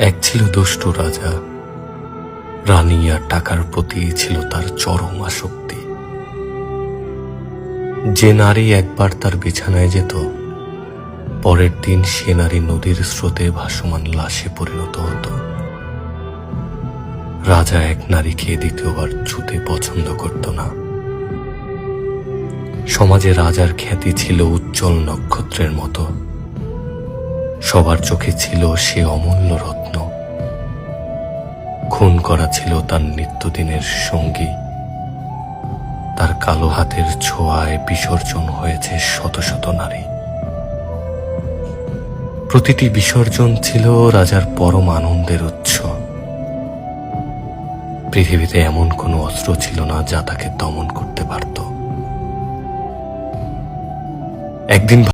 এক ছিল দুষ্ট রাজা, রানী আর টাকার প্রতি ছিল তার চরম আসক্তি। যে নারী একবার তার বিছানায় যেত, পরের দিন সে নারী নদীর স্রোতে ভাসমান লাশে পরিণত হতো। রাজা এক নারীকে দ্বিতীয়বার ছুতে পছন্দ করত না। সমাজে রাজার খ্যাতি ছিল উজ্জ্বল নক্ষত্রের মতো। সবার চোখে ছিল সে অমূল্য রত্ন। খুন করা ছিল তার নিত্যদিনের সঙ্গী। তার কালো হাতের ছোঁয়ায় বিসর্জন হয়েছে শত শত নারী। প্রতিটি বিসর্জন ছিল রাজার পরম আনন্দের উৎস। পৃথিবীতে এমন কোনো অস্ত্র ছিল না যা তাকে দমন করতে পারত। একদিন